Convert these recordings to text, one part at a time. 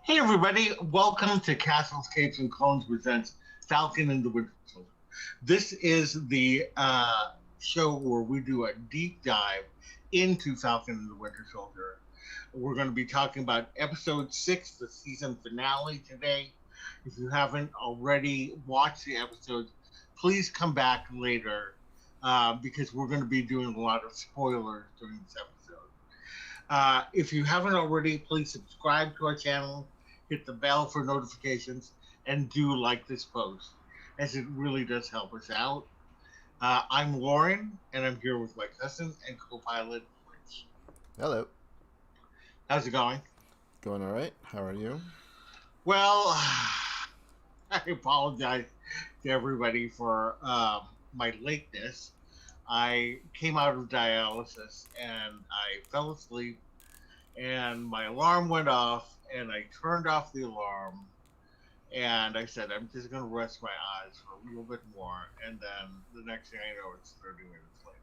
Hey everybody, welcome to Castles, Capes, and Clones presents Falcon and the Winter Soldier. This is the show where we do a deep dive into Falcon and the Winter Soldier. We're going to be talking about episode 6, the season finale today. If you haven't already watched the episodes, please come back later because we're going to be doing a lot of spoilers during this episode. If you haven't already, please subscribe to our channel, hit the bell for notifications, and do like this post, as it really does help us out. I'm Loren, and I'm here with my cousin and co-pilot, Rich. Hello. How's it going? Going all right? How are you? Well, I apologize to everybody for my lateness. I came out of dialysis and I fell asleep, and my alarm went off, and I turned off the alarm, and I said, I'm just going to rest my eyes for a little bit more, and then the next thing I know, it's 30 minutes later.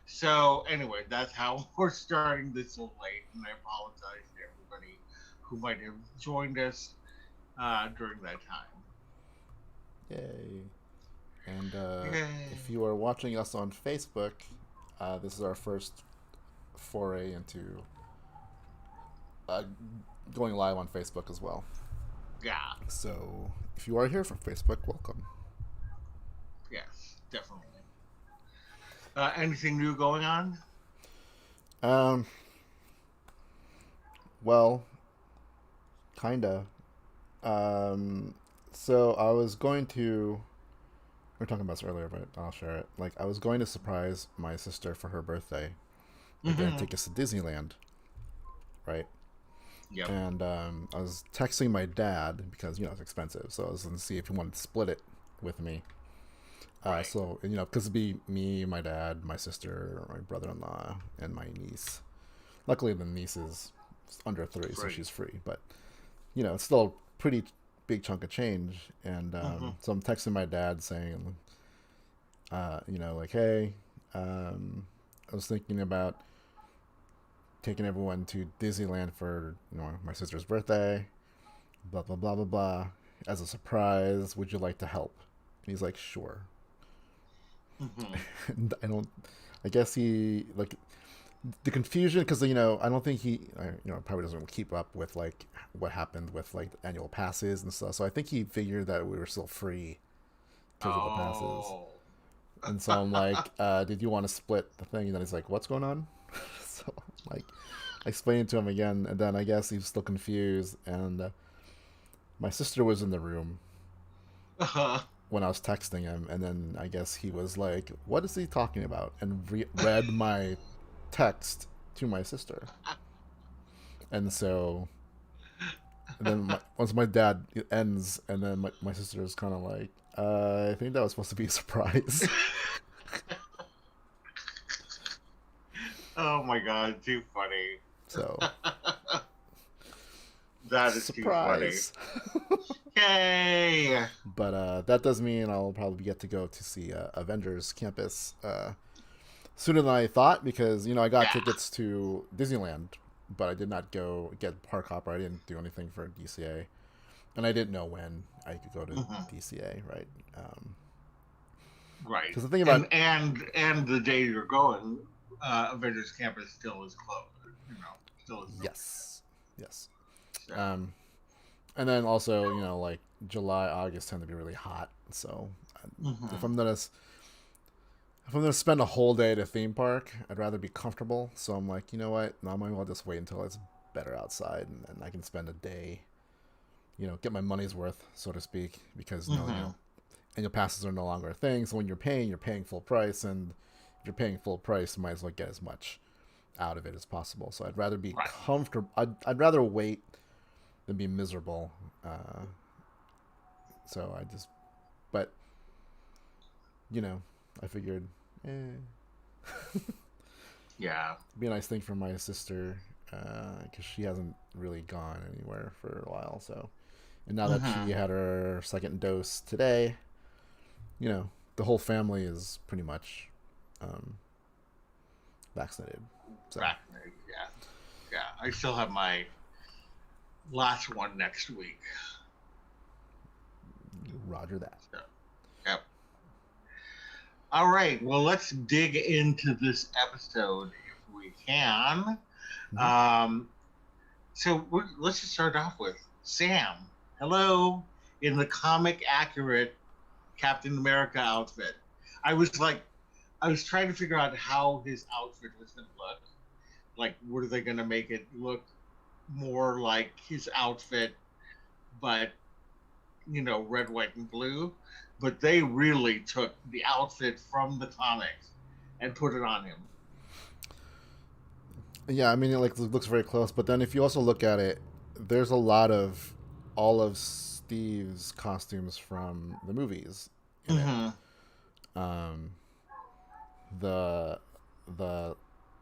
So, anyway, that's how we're starting this so late, and I apologize to everybody who might have joined us during that time. Yay. And if Yay. you are watching us on Facebook, this is our first foray into uh, going live on Facebook as well. Yeah, So if you are here from Facebook, welcome. yes, definitely. Anything new going on? Um, well, kinda. Um, so I was going to. We were talking about this earlier, but I'll share it. Like, I was going to surprise my sister for her birthday. We're going to Mm-hmm. take us to Disneyland, right? Yep. And I was texting my dad because it's expensive, so I was going to see if he wanted to split it with me. Right. So because it'd be me, my dad, my sister, my brother-in-law, and my niece. Luckily, the niece is under 3, so Free. she's free. But it's still a pretty big chunk of change. And Mm-hmm. so I'm texting my dad saying, like, hey, I was thinking about taking everyone to Disneyland for my sister's birthday, blah blah blah blah blah, as a surprise. Would you like to help? And he's like, sure. Mm-hmm. And I don't. I guess he like the confusion because I don't think he probably doesn't keep up with like what happened with like annual passes and stuff. So I think he figured that we were still free because of the passes. Oh. And so I'm like, did you want to split the thing? And then he's like, what's going on? So like, I explained it to him again, and then I guess he was still confused. And my sister was in the room when I was texting him, and then I guess he was like, what is he talking about? And read my text to my sister. And so and then once my dad ends, and then my sister is kind of like, I think that was supposed to be a surprise. Oh my god, too funny. So That is too funny. surprise. Yay! But that does mean I'll probably get to go to see Avengers Campus sooner than I thought because I got Yeah. tickets to Disneyland, but I did not go get park hopper. I didn't do anything for DCA, and I didn't know when I could go to Hmm. DCA. Right? Right. Because the thing And about and the day you're going, Avengers Campus still is closed. Still is no yes, yes, there. So. um, and then also like July, August tend to be really hot. So if Hmm. I'm gonna if I'm gonna spend a whole day at a theme park, I'd rather be comfortable. So I'm like, you know what? No, I might as well just wait until it's better outside, and I can spend a day, get my money's worth, so to speak. Because Hmm. annual passes are no longer a thing. So when you're paying full price, and if you're paying full price, you might as well get as much out of it as possible. So I'd rather be Right. comfortable. I'd rather wait than be miserable. So I just, but I figured, Yeah. be a nice thing for my sister because she hasn't really gone anywhere for a while. So, and now that she Hmm. had her second dose today, the whole family is pretty much um, vaccinated. So, Back. Yeah. Yeah. I still have my last one next week. Roger that. So, yep. All right. Well, let's dig into this episode if we can. Mm-hmm. So let's just start off with Sam. Hello, in the comic accurate Captain America outfit. I was like, I was trying to figure out how his outfit was going to look. Like, were they going to make it look more like his outfit, but red, white, and blue? But they really took the outfit from the comics and put it on him. Yeah, I mean, it looks very close. But then, if you also look at it, there's a lot of all of Steve's costumes from the movies in it. Mm-hmm. Um, the the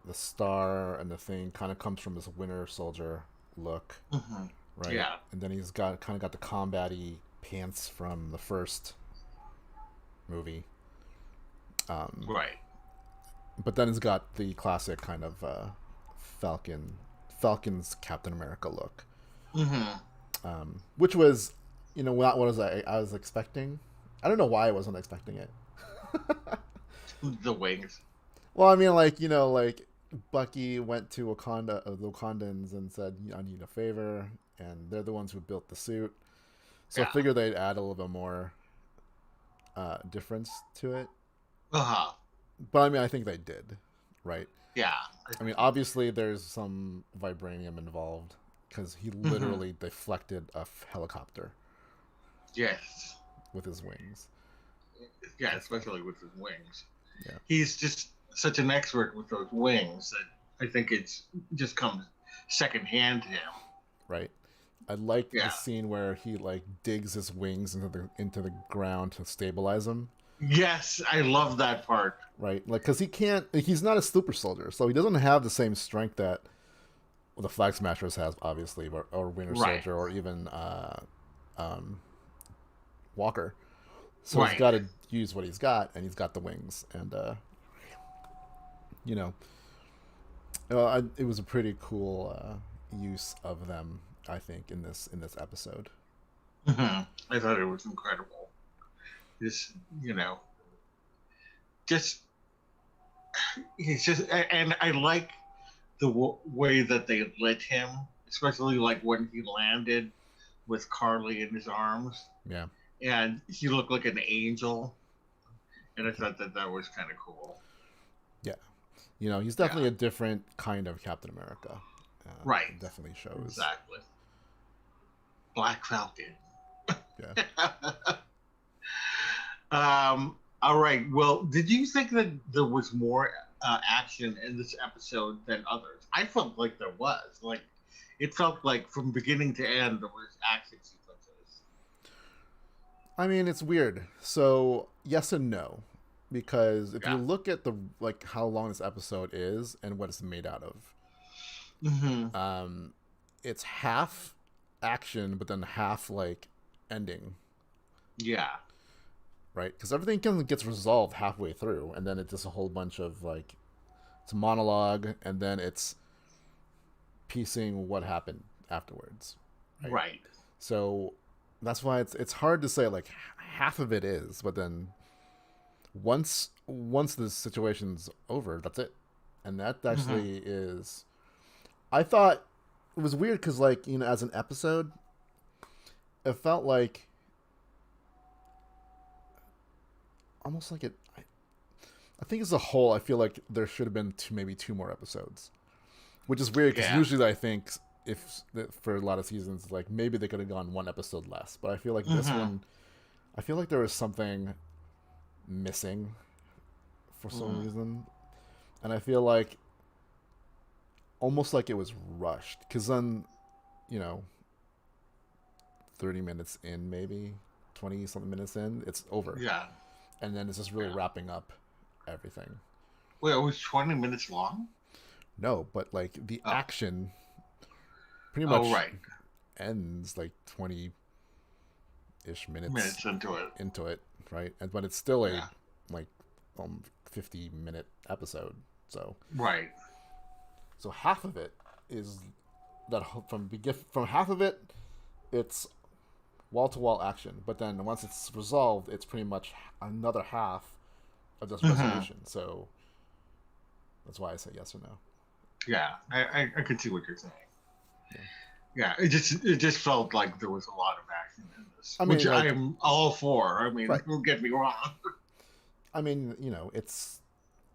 the star and the thing kind of comes from this Winter Soldier look, Mm-hmm. right? Yeah. And then he's got the combat-y pants from the first movie. Right. But then it's got the classic kind of Falcon's Captain America look, Mm-hmm. which was, what was I was expecting. I don't know why I wasn't expecting it. The wings. Well, I mean, like Bucky went to the Wakandans and said, "I need a favor," and they're the ones who built the suit. So Yeah. I figured they'd add a little bit more difference to it. Uh-huh. But I mean, I think they did, right? Yeah. I mean, obviously there's some vibranium involved because he literally deflected a helicopter Yes. with his wings. Yeah, especially with his wings. Yeah. He's just such an expert with those wings that I think it's just comes secondhand to him. Right. I like Yeah. the scene where he digs his wings into the ground to stabilize them. Yes, I love that part. Right, because he's not a super soldier, so he doesn't have the same strength that the Flag Smashers has, obviously, or Winter Right. Soldier, or even Walker. So Right. he's got to use what he's got, and he's got the wings, and it was a pretty cool use of them, I think, in this episode. I thought it was incredible. Just just he's just, and I like the way that they lit him, especially like when he landed with Carly in his arms, Yeah. and he looked like an angel, and I thought that was kind of cool. Yeah, he's definitely a different kind of Captain America. Right. It definitely shows. Exactly. Black Falcon. Yeah. All right. Well, did you think that there was more action in this episode than others? I felt like there was. Like, it felt like from beginning to end there was action sequences. I mean, it's weird. So yes and no, because if you look at how long this episode is and what it's made out of, it's half action, but then half ending. Yeah. Right, because everything kind of gets resolved halfway through, and then it's just a whole bunch of it's a monologue, and then it's piecing what happened afterwards. Right. So that's why it's hard to say half of it is, but then once the situation's over, that's it, and that actually is. I thought it was weird because as an episode, it felt like. Almost like it. I think as a whole, I feel like there should have been maybe two more episodes, which is weird because usually I think for a lot of seasons, maybe they could have gone one episode less. But I feel like this one, I feel like there was something missing for some reason, and I feel like almost like it was rushed because then, 30 minutes in, maybe 20 something minutes in, it's over. Yeah. And then it's just really wrapping up everything. Wait, it was 20 minutes long? No, but the action pretty much ends 20-ish minutes into it, right? But it's still a 50-minute episode. So right. So half of it is that from half of it, it's wall to wall action, but then once it's resolved, it's pretty much another half of just Mm-hmm. resolution. So that's why I say yes or no. Yeah, I could see what you're saying. Yeah. Yeah, it just felt like there was a lot of action in this, I which mean, like, I'm all for. I mean, right. don't get me wrong. I mean,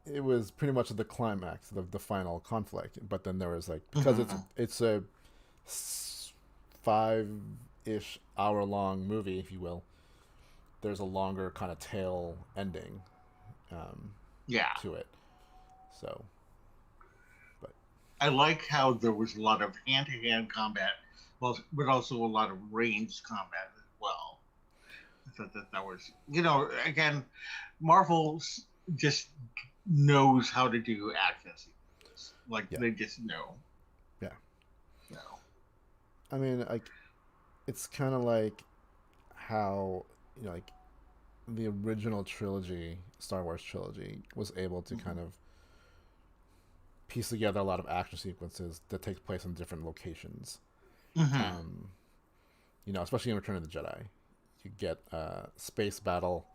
it was pretty much the climax, the final conflict. But then there was like because Mm-hmm. it's a 5-ish hour long movie, if you will. There's a longer kind of tail ending um, Yeah, to it. So, but I like how there was a lot of hand-to-hand combat, well, but also a lot of ranged combat as well. I thought that was, again, Marvel just knows how to do action sequences. Like yeah, they just know. yeah. No. I mean, like it's kind of like how like the original trilogy, Star Wars trilogy, was able to kind Mm-hmm. of piece together a lot of action sequences that take place in different locations. Mm-hmm. Um, especially in Return of the Jedi, you get a space battle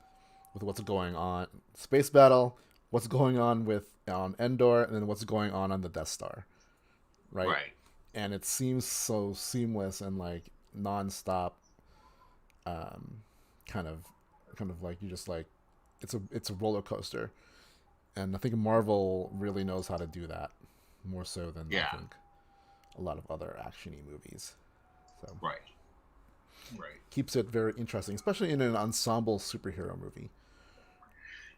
with what's going on, space battle, what's going on with on Endor, and then what's going on the Death Star, right? Right. And it seems so seamless and like nonstop, um, kind of, kind of like you just like it's a roller coaster, and I think Marvel really knows how to do that more so than I Yeah. think a lot of other actiony movies. So Right. Right. keeps it very interesting, especially in an ensemble superhero movie,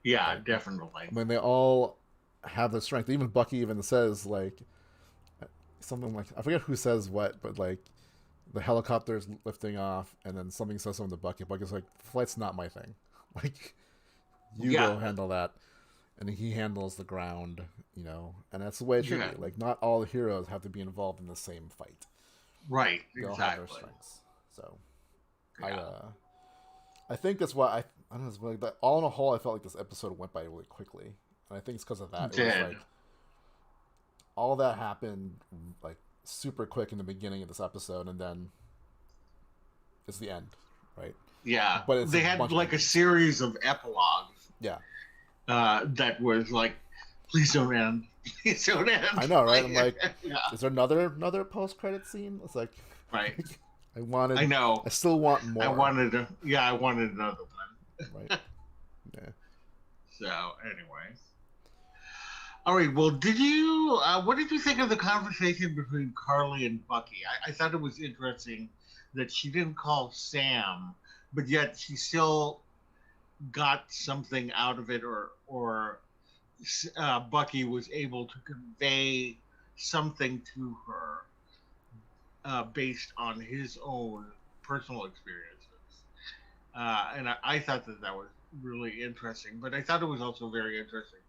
Yeah, right? definitely. When they all have the strength. Even Bucky even says like something like I forget who says what, but like the helicopter's lifting off, and then something says something to Bucky. Bucky's like, "Flight's not my thing. Like, you Yeah. go handle that." And he handles the ground, and that's the way it should Yeah. be. Like, not all heroes have to be involved in the same fight. Right. They all have their Exactly. strengths. So I Yeah. uh I think that's why I don't know. It's like that. All in a whole, I felt like this episode went by really quickly, and I think it's because of that. It was Did. like all that happened like super quick in the beginning of this episode, and then it's the end, right? Yeah. But it's a They had bunch of like a endings. series of epilogues Yeah, that was like, please don't end. Please don't I end. know, right? Like, I'm like, yeah. is there another post credit scene? It's like, Right. I I wanted, I know. still want I more, wanted to. Yeah, I wanted another one. right? Yeah. So, anyways. All right. Well, did you? What did you think of the conversation between Carly and Bucky? I thought it was interesting that she didn't call Sam, but yet she still got something out of it, or Bucky was able to convey something to her based on his own personal experiences. And I thought that was really interesting, but I thought it was also very interesting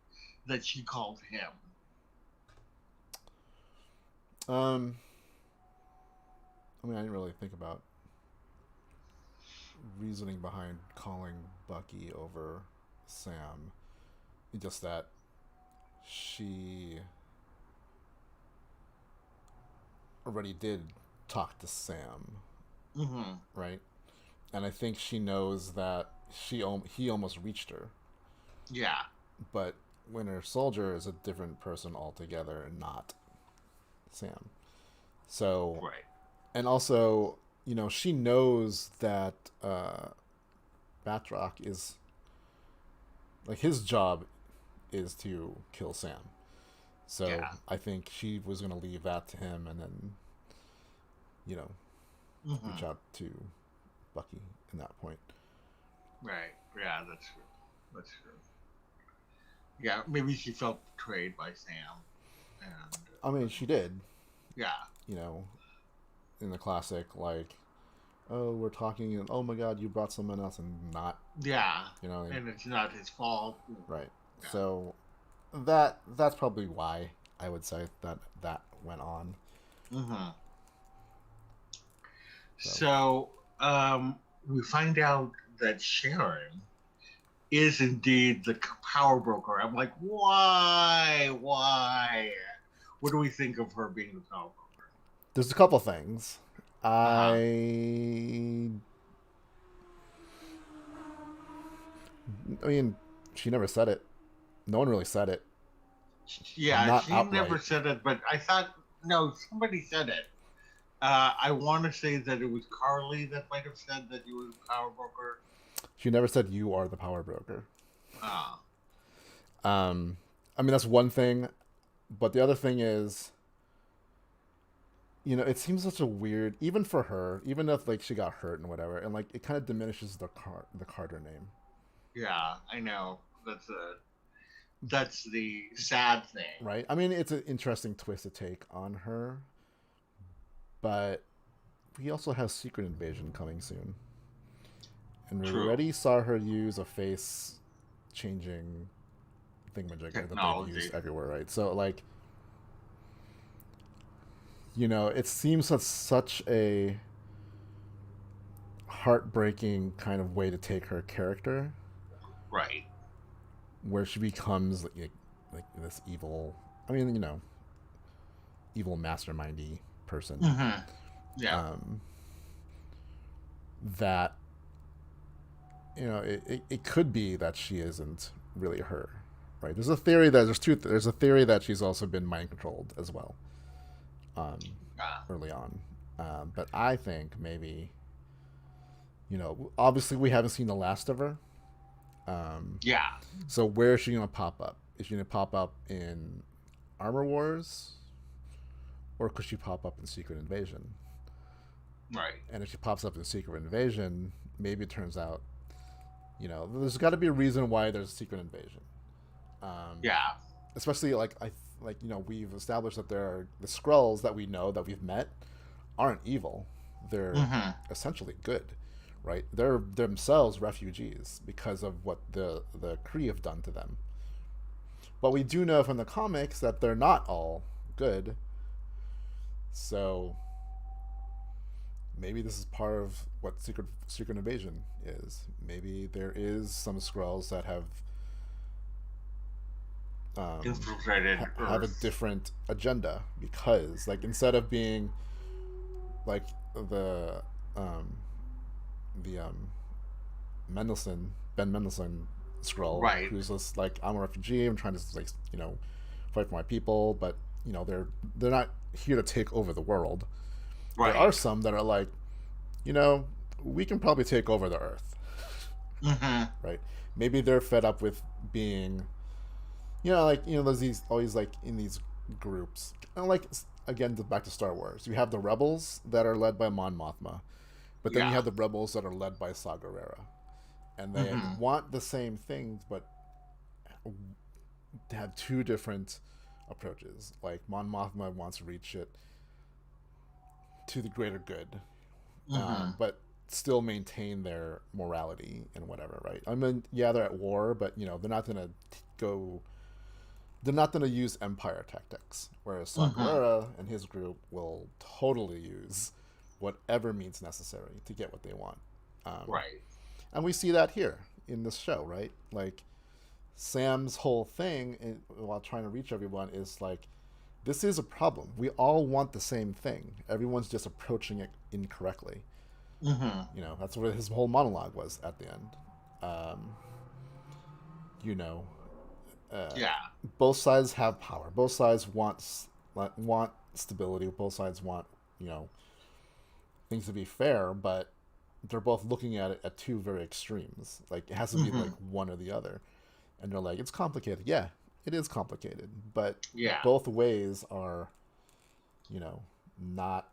that she called him. Um, I mean, I didn't really think about reasoning behind calling Bucky over Sam. Just that she already did talk to Sam, Mm-hmm. right? And I think she knows that he almost reached her, Yeah. but Winter Soldier is a different person altogether, and not Sam. So, Right. and also, she knows that Batroc is like his job is to kill Sam. So Yeah. I think she was gonna leave that to him, and then you know reach Mm-hmm. out to Bucky in that point. Right. Yeah, that's true. That's true. Yeah, maybe she felt betrayed by Sam, and I mean, she did, yeah, you know, in the classic like, oh, we're talking, and oh my God, you brought someone else, and not, yeah, you know, and it's not his fault. right. Yeah. So that's probably why I would say that went on. Mm-hmm. So So we find out that Sharon is indeed the power broker. I'm like, why? Why? What do we think of her being the power broker? There's a couple things. Uh-huh. I mean, she never said it. No one really said it. Yeah, Not she never outright. said it, but I thought no, somebody said it. I want to say that it was Carly that might have said that you were the power broker. She never said you are the power broker. Uh, Um, I mean, that's one thing, but the other thing is, it seems such a weird, even for her, even if like she got hurt and whatever, and like it kind of diminishes the Carter name, yeah, I know. That's the sad thing. right? I mean, it's an interesting twist to take on her, but we also have Secret Invasion coming soon, and we True. already saw her use a face changing thingamajigger that they've Technology. used everywhere, right? So like, it seems such a heartbreaking kind of way to take her character, Right. where she becomes like this evil. I mean, evil mastermindy person. Mm-hmm. Yeah. Um, that it could be that she isn't really her, right? There's a theory that there's a theory that she's also been mind controlled as well, um, Uh, early on. But I think maybe, obviously we haven't seen the last of her. Um, yeah. so where is she gonna pop up? Is she gonna pop up in Armor Wars, or could she pop up in Secret Invasion? Right. And if she pops up in Secret Invasion, maybe it turns out, there's got to be a reason why there's a Secret Invasion. Um, Yeah. Especially we've established that there are the Skrulls that we know that we've met aren't evil. They're Mm-hmm. essentially good, right? They're themselves refugees because of what the Kree have done to them. But we do know from the comics that they're not all good. So maybe this is part of what Secret Invasion is. Maybe there is some Skrulls that Infiltrated have a Earth. different agenda, because like instead of being like the um, the Ben Mendelsohn Skrull, Right. who's just like, I'm a refugee, I'm trying to like fight for my people, but they're not here to take over the world. There are Right. some that are like, you know we can probably take over the Earth, Mm-hmm. right? Maybe they're fed up with being, there's these always like in these groups, and like again back to Star Wars, you have the rebels that are led by Mon Mothma, but then you Yeah. have the rebels that are led by Saw Gerrera, and they Mm-hmm. want the same things, but have two different approaches. Like Mon Mothma wants to reach it to the greater good, Mm-hmm. but still maintain their morality and whatever, right? I mean, yeah, they're at war, but they're not gonna go. They're not gonna use Empire tactics, whereas Saw Mm-hmm. Gerrera and his group will totally use whatever means necessary to get what they want. Um, Right. and we see that here in this show, right? Like Sam's whole thing while trying to reach everyone is like, this is a problem. We all want the same thing. Everyone's just approaching it incorrectly. Mm-hmm. That's what his whole monologue was at the end. Um, you know, uh, Yeah. both sides have power. Both sides want stability. Both sides want you know things to be fair, but they're both looking at it at two very extremes. Like it has to be like Mm-hmm. one or the other, and they're like, it's complicated. Yeah, it is complicated, but Yeah. both ways are, not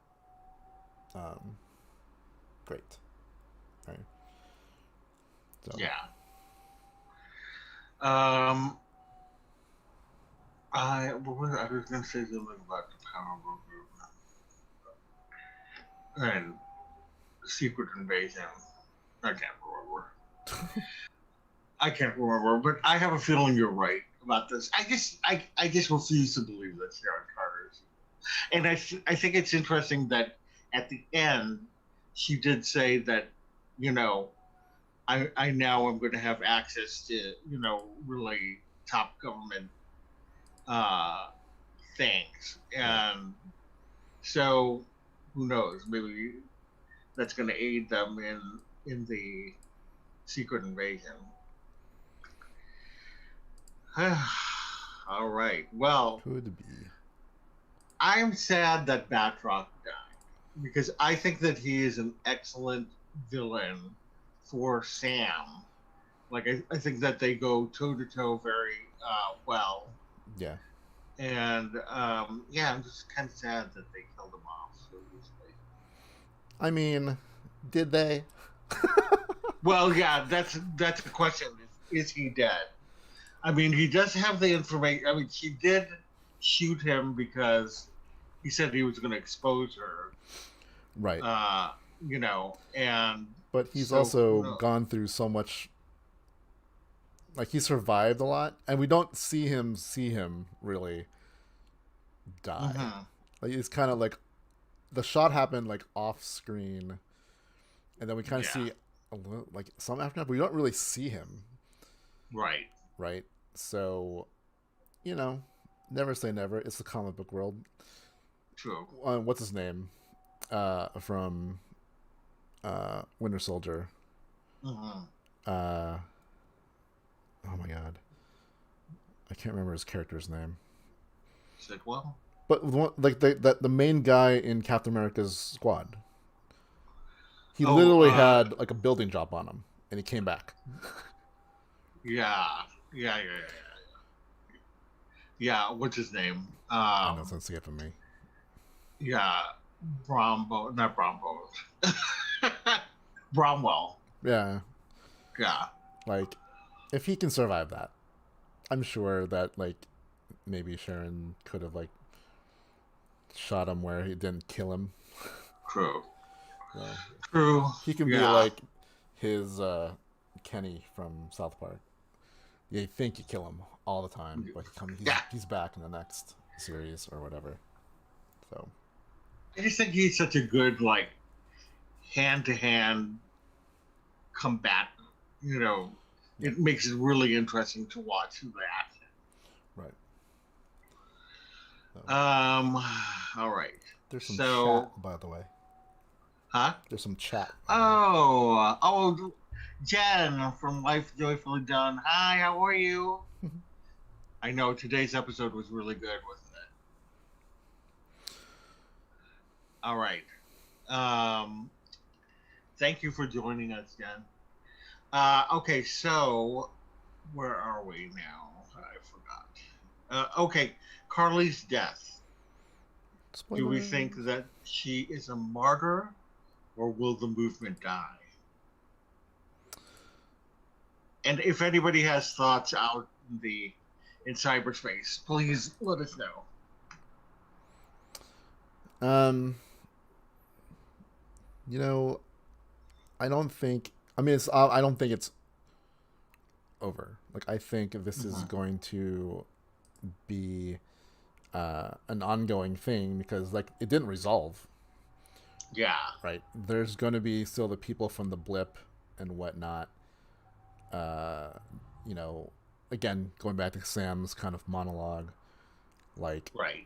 um, great, right? So Yeah. Um. I was gonna say something about the power broker and secret invasion. I can't remember. I can't remember, but I have a feeling you're right about this. I just refuse to believe that Sharon Carter is. And I think it's interesting that at the end she did say that, you know, I now am going to have access to, really top government uh, things, and so. who knows? Maybe that's going to aid them in the secret invasion. All right. Well, Could be. I'm sad that Batroc died because I think that he is an excellent villain for Sam. Like I think that they go toe to toe very well. Yeah. And yeah, I'm just kind of sad that they killed him off so easily. I mean, did they? Well, yeah, that's a question. Is he dead? I mean, he does have the information. I mean, she did shoot him because he said he was going to expose her. Right. You know, and but he's also gone through so much. Like, he survived a lot, and we don't see him really die. Mm-hmm. Like, it's kind of like the shot happened like off screen, and then we kind of see a little, like, some aftermath, but we don't really see him. Right. So, you know, never say never. It's the comic book world. True. What's his name? From Winter Soldier. Mm-hmm. Oh my god, I can't remember his character's name. Sidwell? But like the main guy in Captain America's squad, he literally had like a building job on him, and he came back. Yeah. What's his name? I know it's escaping me. Yeah, not Brombo. Bromwell. Yeah. Yeah. Like, if he can survive that, I'm sure that, like, maybe Sharon could have, like, shot him where he didn't kill him. True. So, True. he can be like his Kenny from South Park. You think you kill him all the time, but he's back in the next series or whatever. So I just think he's such a good, like, hand-to-hand combatant. You know, it makes it really interesting to watch that. Right. All right. There's some chat, by the way. Huh? There's some chat. Oh, Jen from Life Joyfully Done. Hi, how are you? I know today's episode was really good, wasn't it? All right. Thank you for joining us, Jen. Okay, so where are we now? I forgot. Okay, Carly's death. Spoiler. Do we think that she is a martyr, or will the movement die? And if anybody has thoughts out in cyberspace, please let us know. You know, I don't think it's over. Like, I think this is going to be an ongoing thing because, like, it didn't resolve. Yeah. Right. There's going to be still the people from the blip and whatnot. You know, again, going back to Sam's kind of monologue, like, right.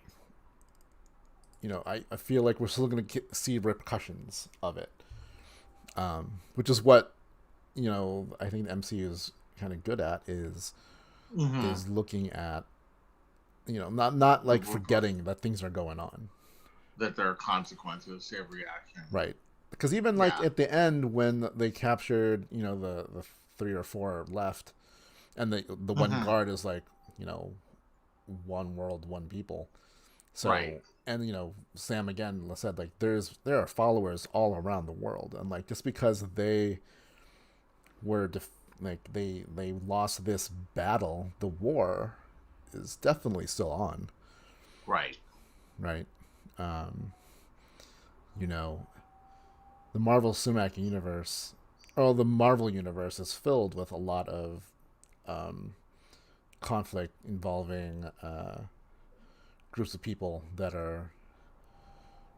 You know, I feel like we're still going to see repercussions of it, which is what, you know, I think the MCU is kind of good at is looking at, you know, not like forgetting that things are going on, that there are consequences to every action. Right. Because even like at the end when they captured, you know, the 3 or 4 left, and the one guard is like, you know, one world, one people. So, and you know, Sam again said like there are followers all around the world, and like just because they were they lost this battle, the war is definitely still on. Right. You know, the Marvel Cinematic Universe, or the Marvel Universe, is filled with a lot of conflict involving groups of people that are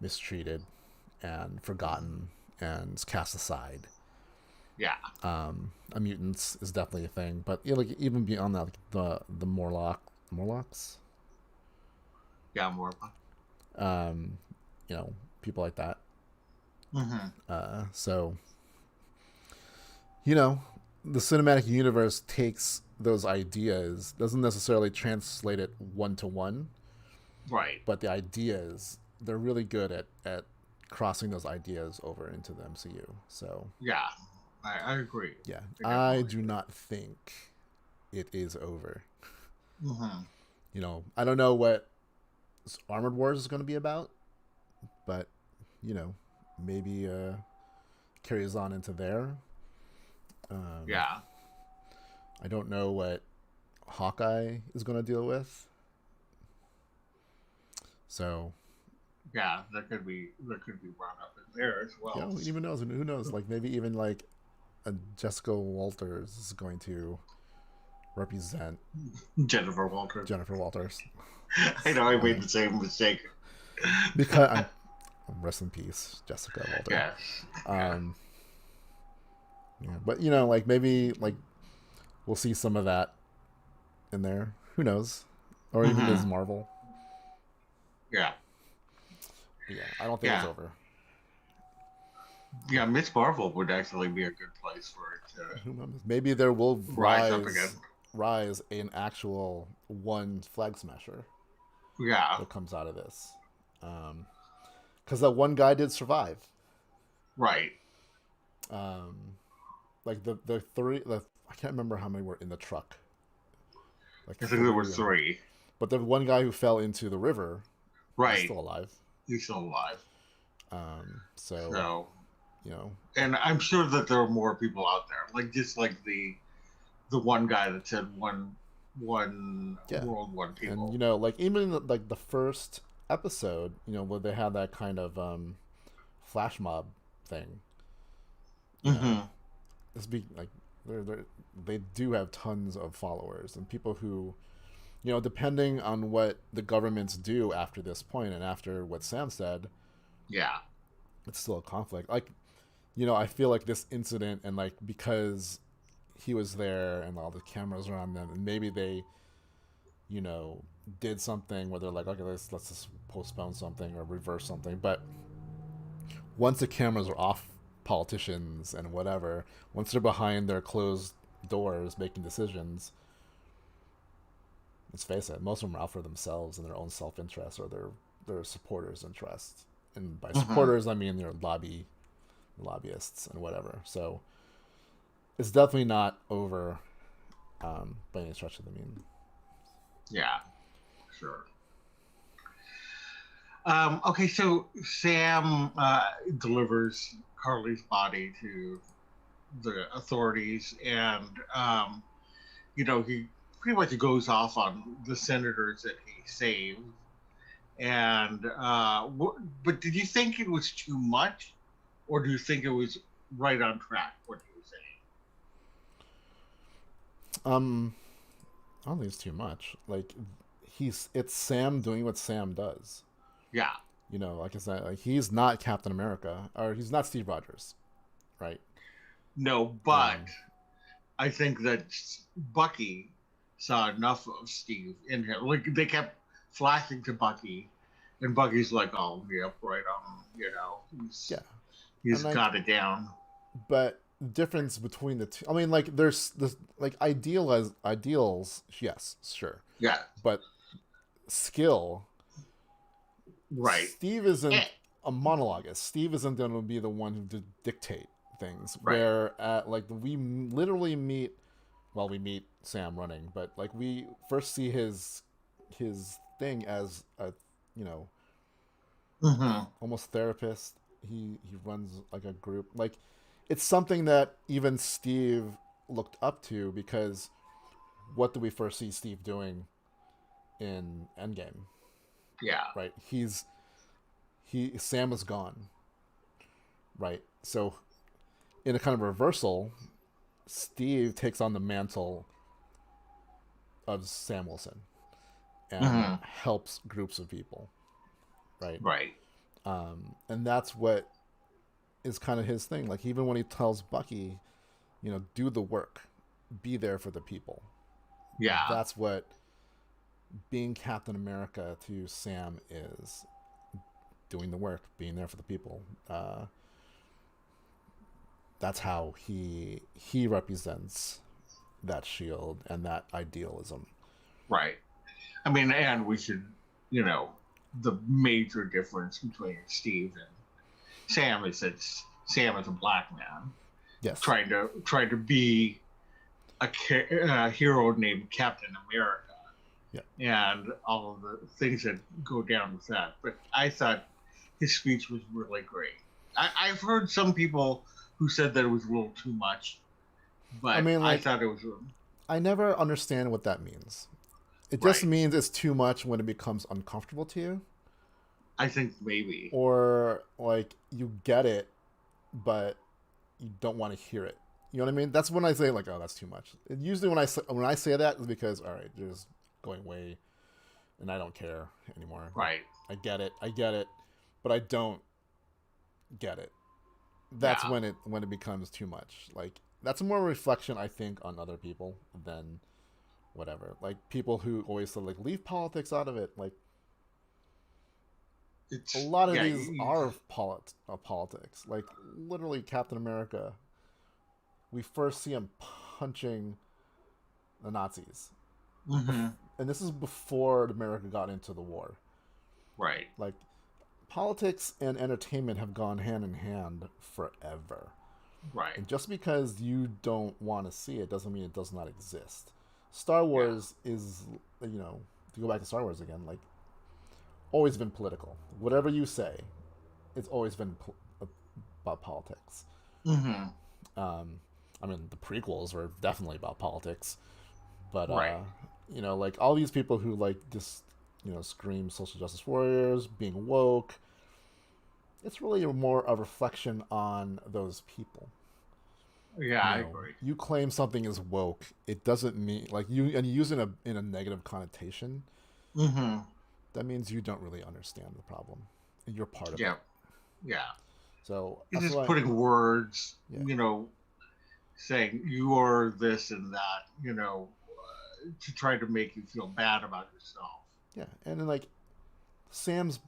mistreated and forgotten and cast aside. Yeah. Mutants is definitely a thing, but you know, like even beyond that, like the Morlocks. Yeah, Morlock. You know, people like that. Mm-hmm. So you know, the cinematic universe takes those ideas, doesn't necessarily translate it one to one, Right. but the ideas, they're really good at crossing those ideas over into the MCU. So Yeah. I agree. yeah, I I definitely do agree. not think it is over. Mm-hmm. I don't know what Armored Wars is going to be about, but you know, maybe carries on into there. Um, Yeah. I don't know what Hawkeye is going to deal with. So Yeah. That could be brought up in there as yeah, well. who even knows? Who knows? Like maybe even like a Jessica Walters is going to represent Jennifer Walters. Jennifer Walters. I know I I made mean, the same mistake. because rest in peace, Jessica Walter. Yes. Yeah. Um, yeah, but like maybe like we'll see some of that in there. Who knows? Or even Ms. Mm-hmm. Marvel. Yeah. But yeah, I don't think it's Yeah. over. Yeah. Miss Marvel would actually be a good place for it to Who knows? Maybe there will rise up again. rise an actual one flag smasher Yeah. that comes out of this. Because that one guy did survive. Right. Um, like the three, I can't remember how many were in the truck. Like I think there were three, three. but the one guy who fell into the river, he's Right. still alive. He's still alive. So So, you know, and I'm sure that there are more people out there, like just like the one guy that said one yeah, world, one and people. like even in like the first episode, where they had that kind of flash mob thing, you know, Mm-hmm. this be like they do have tons of followers and people who, depending on what the governments do after this point and after what Sam said, Yeah. it's still a conflict. Like, I feel like this incident and like because he was there and all the cameras are on them and maybe they, you know, did something where they're like, okay, let's just postpone something or reverse something. But once the cameras are off politicians and whatever, once they're behind their closed doors making decisions, let's face it, most of them are out for themselves and their own self interest or their supporters' interests. And by Mm-hmm. supporters, I mean their lobbyists and whatever. So it's definitely not over by any stretch of the mean. Yeah. Sure. Okay, so Sam delivers Carly's body to the authorities, and he pretty much goes off on the senators that he saved. And but did you think it was too much, or do you think it was right on track? What he was saying? Um, I don't think it's too much. Like it's Sam doing what Sam does. Yeah. Like I said, like he's not Captain America or he's not Steve Rogers, right? No, but Um, I think that Bucky saw enough of Steve in him. Like they kept flashing to Bucky, and Bucky's like, "Oh, yep, right on." yeah, He's and like, got it down. but the difference between the two, I mean, like there's this like ideals, yes, sure, Yeah. but skill. Right. Steve Eh, isn't a monologuist. Steve isn't going to be the one who dictate things. right. Where like we literally meet, well, we meet Sam running, but like we first see his thing as a you know Mm-hmm. almost therapist. He runs like a group. Like it's something that even Steve looked up to because what do we first see Steve doing in Endgame? Yeah. Right, Sam is gone, right? So in a kind of reversal, Steve takes on the mantle of Sam Wilson and Mm-hmm. helps groups of people, right? Right. And that's what is kind of his thing. Like even when he tells Bucky, do the work, be there for the people. Yeah. That's what being Captain America to Sam is: doing the work, being there for the people. that's how he represents that shield and that idealism. Right. I mean, and we should, you know, the major difference between Steve and Sam is that Sam is a black man Yes. trying to be a hero named Captain America. Yeah. And all of the things that go down with that. But I thought his speech was really great. I've heard some people who said that it was a little too much, but I mean, I like, thought it was. I never understand what that means. It just Right. means it's too much when it becomes uncomfortable to you, I think maybe. or like you get it, but you don't want to hear it. You know what I mean? That's when I say like, "Oh, that's too much." Usually, when I say that is because, all right, you're just going way, and I don't care anymore. Right. I get it, but I don't get it. That's Yeah. when it becomes too much. Like that's more a reflection, I think, on other people than whatever. Like people who always say like leave politics out of it. Like a It's lot of yeah. these are politics. Like literally, Captain America. We first see him punching the Nazis, Mm-hmm. and this is before America got into the war. Right. Like politics and entertainment have gone hand in hand forever. Right. And just because you don't want to see it doesn't mean it does not exist. Star Yeah. Wars is, to go back to Star Wars again, like, always been political. Whatever you say, it's always been about politics. Mm-hmm. Um, I mean, the prequels were definitely about politics, but, Right. like, all these people who, like, just, scream social justice warriors, being woke, it's really more a reflection on those people. Yeah, I agree. You claim something is woke, it doesn't mean like you use it in a negative connotation. Mm-hmm. That means you don't really understand the problem, and you're part of Yeah. it. Yeah. So It's that's just why, putting words, yeah, saying you're this and that, to try to make you feel bad about yourself. yeah, and then like Sam's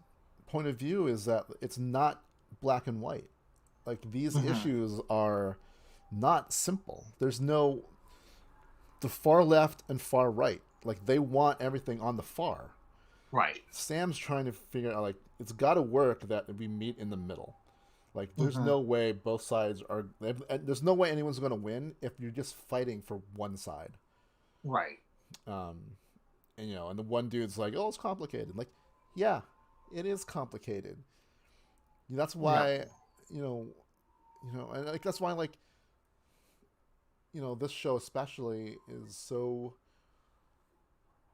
point of view is that it's not black and white. Like these Mm-hmm. issues are not simple. There's no the far left and far right. Like they want everything on the far. Right. Sam's trying to figure out like it's got to work that we meet in the middle. Like there's Mm-hmm. no way both sides are. There's no way anyone's going to win if you're just fighting for one side. Right. Um, and the one dude's like, "Oh, it's complicated." Like, yeah, it is complicated. That's Yeah. why, and like that's why like this show especially is so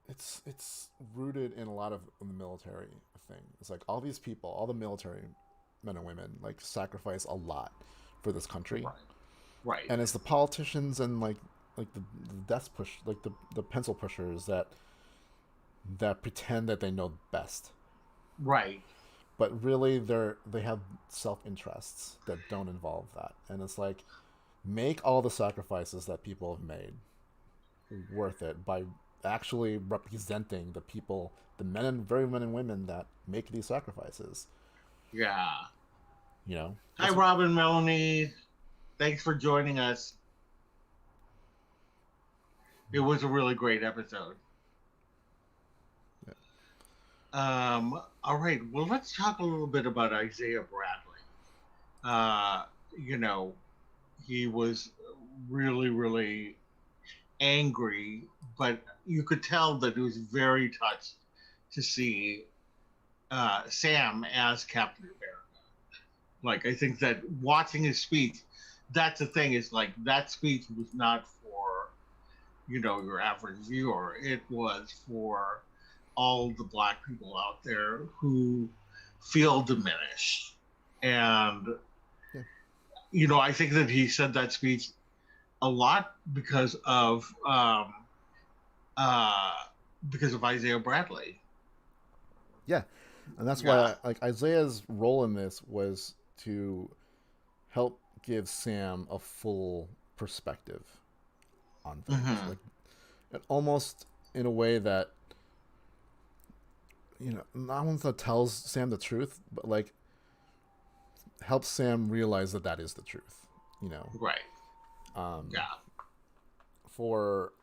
it's rooted in a lot of the military thing. It's like all these people, all the military men and women, like sacrifice a lot for this country, Right. Right. and it's the politicians and like the desk push, like the pencil pushers that pretend that they know best, Right. but really they have self interests that don't involve that, and it's like make all the sacrifices that people have made worth it by actually representing the people, the men and women that make these sacrifices. Yeah. Hi, That's Robin, Melanie. Thanks for joining us. It was a really great episode. yeah. All right. Well, let's talk a little bit about Isaiah Bradley. Uh, you know, he was really, really angry, but you could tell that he was very touched to see Sam as Captain America. Like, I think that watching his speech, that's the thing, is like that speech was not for, your average viewer. It was for all the black people out there who feel diminished. And, Yeah. I think that he said that speech a lot uh, because of Isaiah Bradley. Yeah, and that's Yeah. why like Isaiah's role in this was to help give Sam a full perspective on things, Mm-hmm. like and almost in a way that not one that tells Sam the truth, but like helps Sam realize that is the truth. You know, Right. um, Yeah. for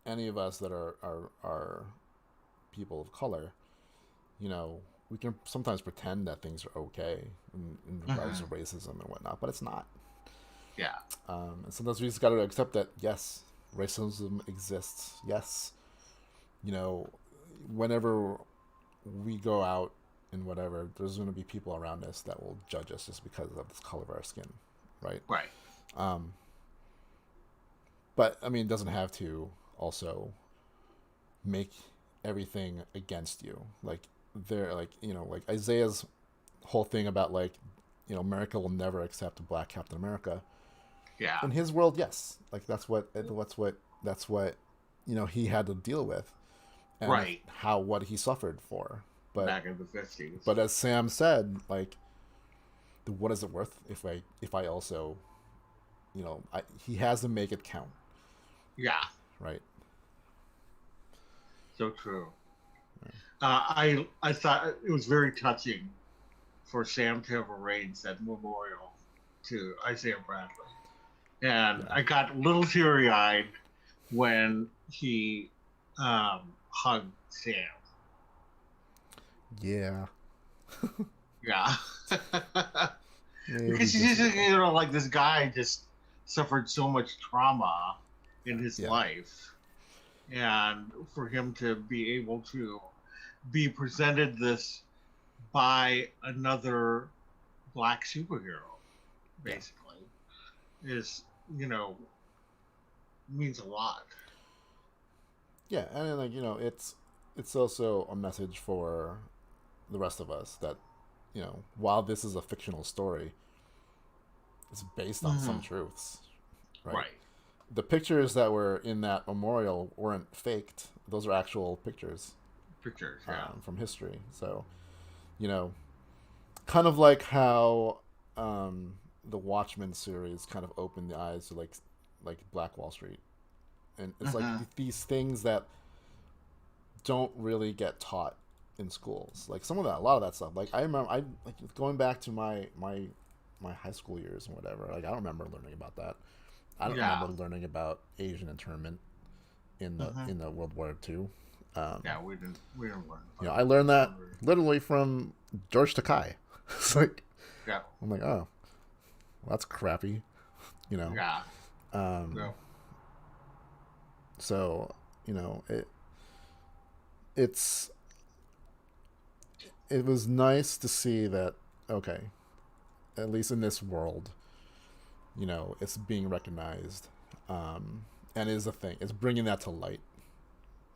any of us that are people of color, you know, we can sometimes pretend that things are okay in regards to Mm-hmm. racism and whatnot, but it's not. Yeah. And sometimes we just got to accept that yes, racism exists. Yes, you know, whenever we go out and whatever, there's going to be people around us that will judge us just because of the color of our skin, right? Right. Um, but I mean, it doesn't have to also make everything against you. Like they're like, you know, like Isaiah's whole thing about like, you know, America will never accept a black Captain America. Yeah. In his world, yes, like that's what you know he had to deal with, and Right. how what he suffered for. But Back in the 50s. as Sam said, like, what is it worth if I also, you know, he has to make it count, Yeah. right? So true. I thought it was very touching for Sam to have arranged that memorial to Isaiah Bradley, and Yeah, I got a little teary eyed when he hugged Sam. yeah, Yeah. maybe Because just he's a just, little. you know, like this guy just suffered so much trauma in his Yeah, life, and for him to be able to be presented this by another black superhero, yeah, basically, is, you know, means a lot. yeah, and then, like, you know, it's also a message for the rest of us that, you know, while this is a fictional story, it's based on some Mm-hmm. truths, right? Right. The pictures that were in that memorial weren't faked; those are actual pictures Pictures, yeah. from history. So, you know, kind of like how the Watchmen series kind of opened the eyes to like Black Wall Street, and it's like Mm-hmm. these things that don't really get taught in schools. Like some of that, a lot of that stuff. Like I remember, I like going back to my high school years and whatever. Like I don't remember learning about that. I don't Yeah. remember learning about Asian internment Mm-hmm. in the World War II. Yeah, we didn't learn You know, about I learned that Hungary. literally from George Takai. It's like Yeah. I'm like, oh, well, that's crappy, you know. Yeah. Um, No. so you know, it's it was nice to see that okay, at least in this world, you know, it's being recognized, and is a thing. It's bringing that to light,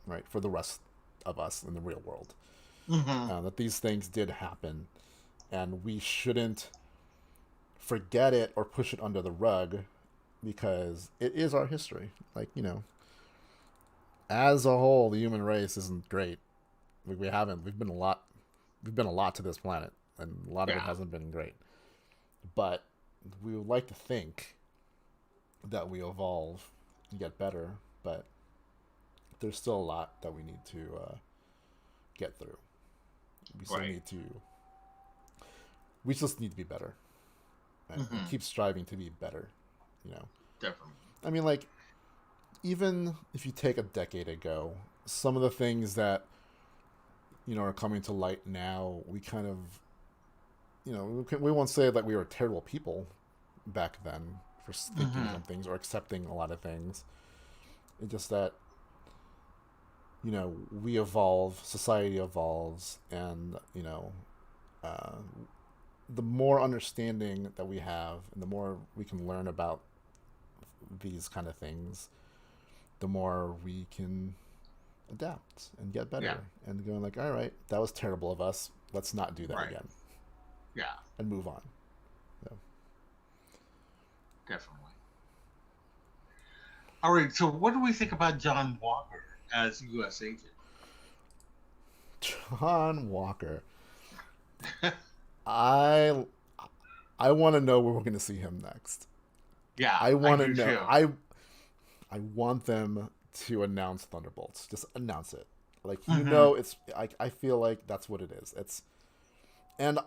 right, for the rest of us in the real world. Mm-hmm. That these things did happen, and we shouldn't forget it or push it under the rug because it is our history. Like, you know, as a whole, the human race isn't great. We haven't. We've been a lot. We've been a lot to this planet, and a lot of it Yeah. hasn't been great. But we would like to think that we evolve and get better, but there's still a lot that we need to get through. We still Right. need to. We just need to be better, and Mm-hmm. keep striving to be better. You know, Definitely. I mean, like even if you take a decade ago, some of the things that you know are coming to light now, we kind of, you know, we won't say that we were terrible people back then for thinking Mm-hmm. some things or accepting a lot of things. It's just that you know we evolve, society evolves, and you know uh, the more understanding that we have, and the more we can learn about these kind of things, the more we can adapt and get Yeah. better and going like, all right, that was terrible of us. Let's not do that Right. again Yeah. and move on. So, Definitely. All right. So, what do we think about John Walker as U.S. agent? John Walker, I I want to know where we're going to see him next. Yeah, I I want to do know. too. I want them to announce Thunderbolts. Just announce it. Like you Mm-hmm. know, it's I feel like that's what it is. It's and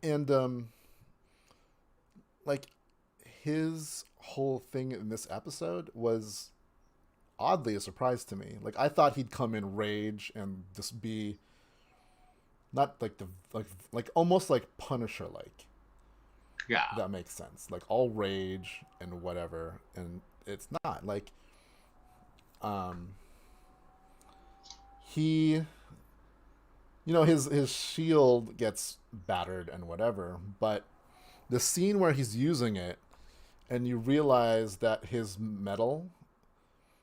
and like his whole thing in this episode was oddly a surprise to me. Like, I thought he'd come in rage and just be not like like almost like Punisher like. Yeah. If that makes sense. Like all rage and whatever, and it's not like he, his shield gets battered and whatever, but the scene where he's using it and you realize that his metal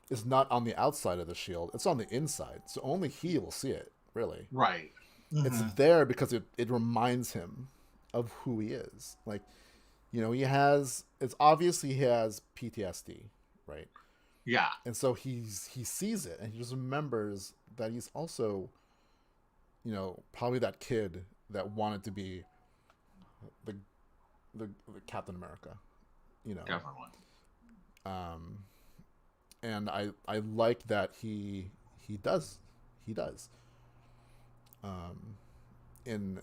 is not on the outside of the shield, it's on the inside, so only he will see it, really. Right. It's there because it reminds him of who he is. Like, it's obvious he has PTSD, right? Yeah. And so he sees it and he just remembers that he's also, probably that kid that wanted to be the Captain America, Definitely. And I like that he does. In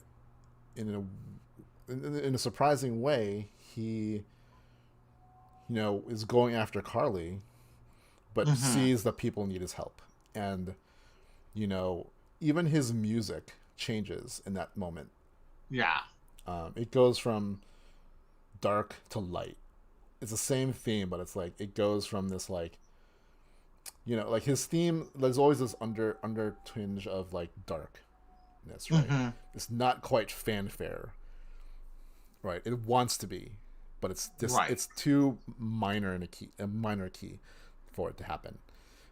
a surprising way, he is going after Carly, but sees that people need his help, and even his music changes in that moment. Yeah. It goes from dark to light. It's the same theme, but it's like it goes from this like like his theme, there's always this under tinge of like darkness, right? It's not quite fanfare, right? It wants to be, but it's just it's too minor in a minor key for it to happen.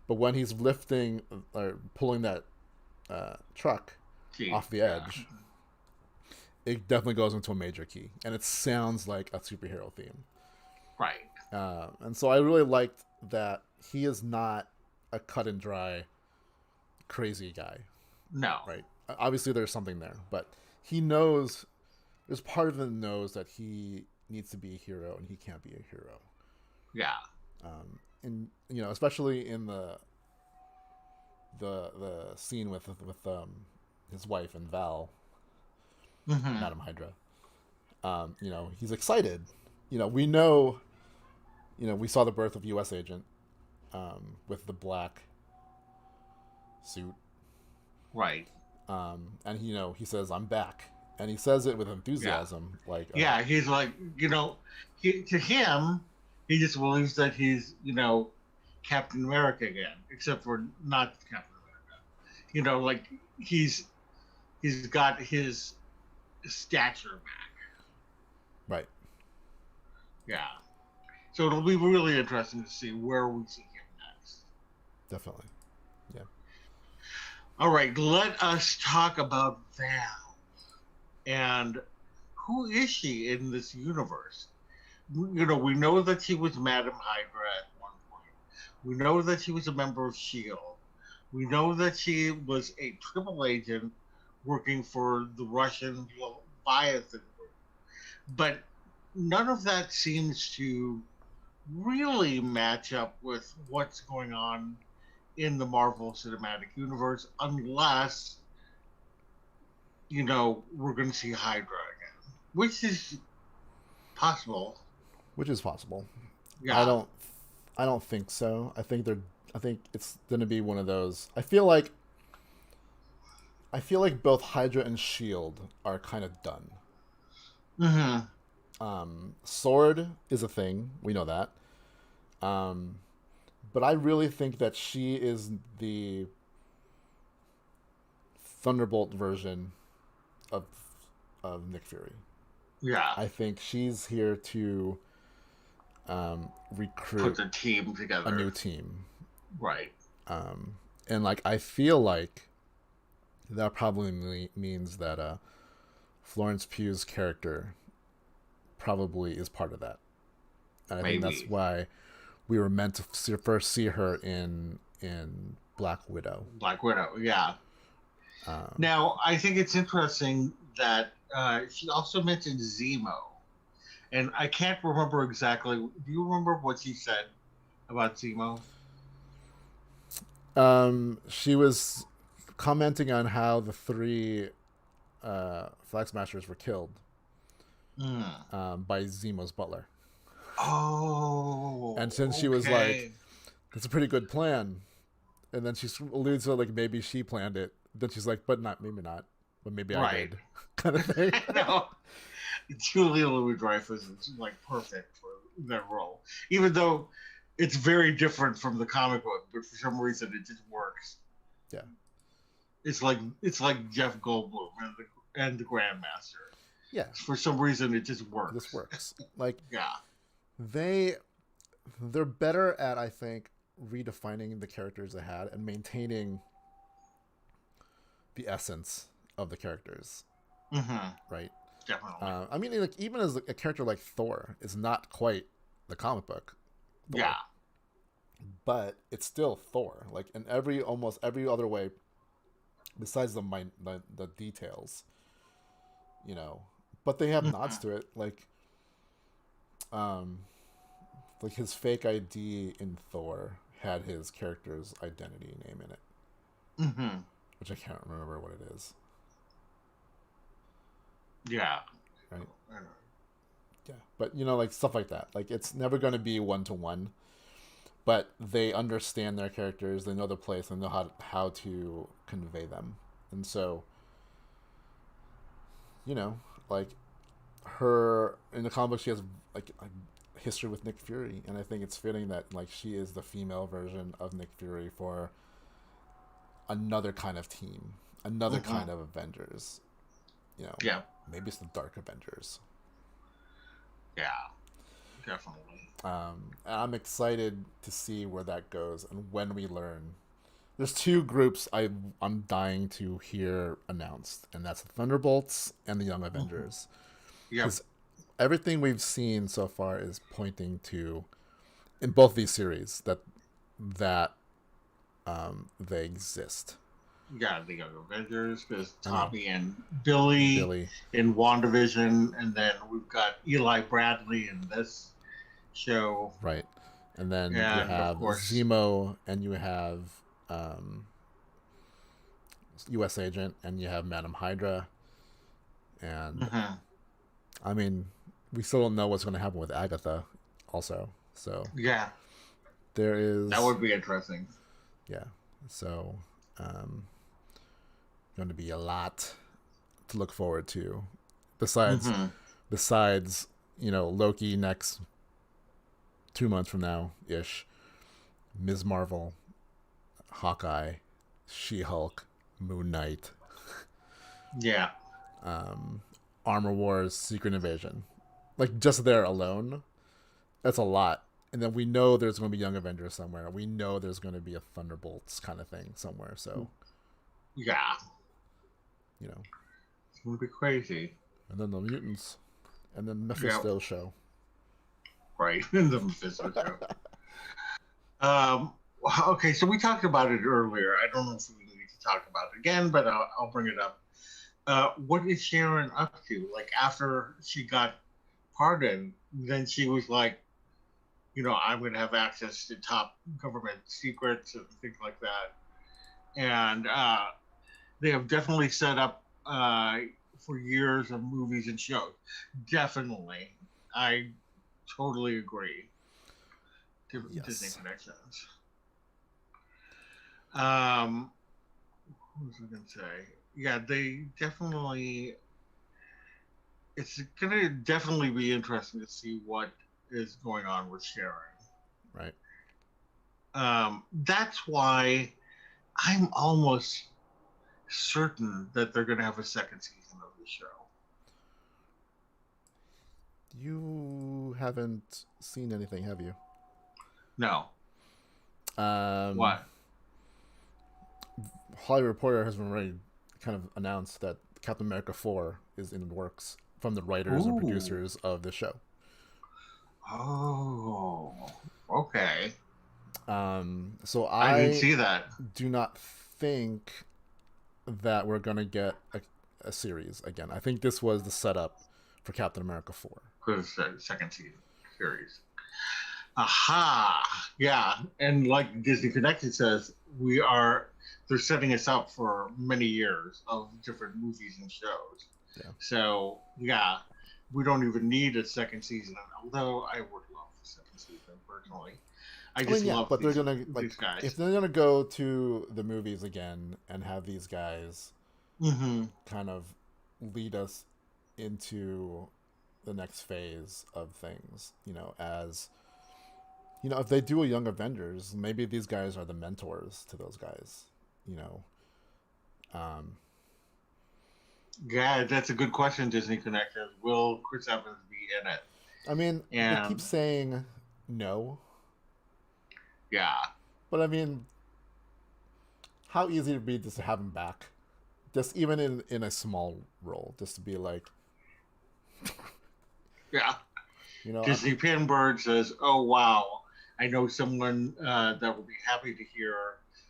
But when he's lifting or pulling that truck off the edge, it definitely goes into a major key, and it sounds like a superhero theme, right? And so I really liked that he is not a cut and dry crazy guy. No. Right. Obviously there's something there, but he knows, there's part of him knows that he needs to be a hero and he can't be a hero. Yeah. And especially in the scene with his wife and Val, Madam Hydra. He's excited. We know, we saw the birth of U.S. Agent with the black suit. Right. And he says, "I'm back," and he says it with enthusiasm. Yeah. Like, he's like, to him, he just believes that he's, Captain America again, except for not Captain America. Like he's got his stature back. Right. Yeah. So it'll be really interesting to see where we see him next. Definitely. Yeah. All right, let us talk about Val. And who is she in this universe? We know that she was Madam Hydra at one point. We know that she was a member of S.H.I.E.L.D. We know that she was a triple agent working for the Russian Leviathan group. But none of that seems to really match up with what's going on in the Marvel Cinematic Universe, unless we're going to see Hydra again, which is possible. Yeah. I don't think so. I think it's going to be one of those. I feel like both Hydra and S.H.I.E.L.D. are kind of done. Sword is a thing, we know that. But I really think that she is the Thunderbolt version of Nick Fury. Yeah. I think she's here to recruit, put the team together, a new team. Right. And like I feel like that probably means that Florence Pugh's character probably is part of that. And I think that's why we were meant to first see her in Black Widow. Yeah. Now, I think it's interesting that she also mentioned Zemo. And I can't remember exactly. Do you remember what she said about Zemo? She was commenting on how the 3 Flag Smashers were killed by Zemo's butler. Oh, And since she was like, okay. "That's a pretty good plan," and then she alludes to like maybe she planned it. Then she's like, "But not maybe not, but maybe I Right. did," kind of thing. No, Julia Louis-Dreyfus is like perfect for that role, even though it's very different from the comic book, but for some reason it just works. Yeah, It's like Jeff Goldblum and the Grandmaster. yeah. For some reason, it just This works. works. Like Yeah. they they're better at, I think, redefining the characters they had and maintaining the essence of the characters, Mm-hmm. right? Definitely. I mean, like even as a character like Thor is not quite the comic book Yeah. Thor, but it's still Thor. Like in almost every other way, besides the details, you know. But they have nods Mm-hmm. to it, um, like his fake ID in Thor had his character's identity name in it, Mm-hmm. which I can't remember what it is. Yeah. Right? I know. Yeah, but like stuff like that. Like it's never going to be one to one, but they understand their characters. They know their place. They know how to convey them, and so you know, like her in the comic book, she has like a history with Nick Fury, and I think it's fitting that like she is the female version of Nick Fury for another kind of team, another Mm-hmm. kind of Avengers. You know, Yeah. maybe it's the Dark Avengers. Yeah. Definitely. And I'm excited to see where that goes and when we learn. There's two groups I'm dying to hear announced, and that's the Thunderbolts and the Young Mm-hmm. Avengers, Yep. because everything we've seen so far is pointing to in both these series that they exist. Yeah, the Young Avengers, because I mean, Tommy and Billy Billy, in WandaVision, and then we've got Eli Bradley in this show, right, and then you and of have course, Zemo, and you have um, U.S. Agent, and you have Madam Hydra, and mhm, I mean, we still don't know what's going to happen with Agatha, also. So yeah, there that is, would be interesting. yeah. So um, going to be a lot to look forward to. Besides, Hmm. besides, Loki next 2 months from now ish, Ms. Marvel, Hawkeye, She Hulk, Moon Knight, Yeah, um, Armor Wars, Secret Invasion. Like just there alone, that's a lot. And then we know there's going to be Young Avengers somewhere. We know there's going to be a Thunderbolts kind of thing somewhere. So, yeah, you know, it's gonna be crazy. and then the mutants, and then Yep, Mephisto show. right in the Mephisto show. Um, okay, so we talked about it earlier. I don't know if we need to talk about it again, but I'll bring it up. What is Sharon up to? Like after she got pardoned, then she was like, I'm going to have access to top government secrets and things like that. And they have definitely set up for years of movies and shows. Definitely. I totally agree. Disney Yes. connections. What was I going to say? Yeah, they definitely. It's going to definitely be interesting to see what is going on with Sharon. Right. That's why I'm almost certain that they're going to have a second season of the show. You haven't seen anything, have you? No. Um, What? Hollywood Reporter has already kind of announced that Captain America 4 is in the works from the writers and Ooh. producers of the show. Oh. Okay. So I didn't I see that do not think that we're going to get a series again. I think this was the setup for Captain America 4. for the second season series. Aha. Yeah. And like Disney Connected says, they're setting us up for many years of different movies and shows. Yeah. So, yeah, we don't even need a second season, although I would love Captain personally. I I just mean, yeah, love but they're gonna these guys. if they're gonna go to the movies again and have these guys Mm-hmm. kind of lead us into the next phase of things, as if they do a Young Avengers, maybe these guys are the mentors to those guys, you know. Um, Yeah, that's a good question, Disney Connections. Will Chris Evans be in it? I mean, they keep And saying no, yeah, but I mean, how easy it'd be just to have him back, just even in a small role, just to be like, yeah. you know, Disney Pinbird says, "Oh wow, I know someone that will be happy to hear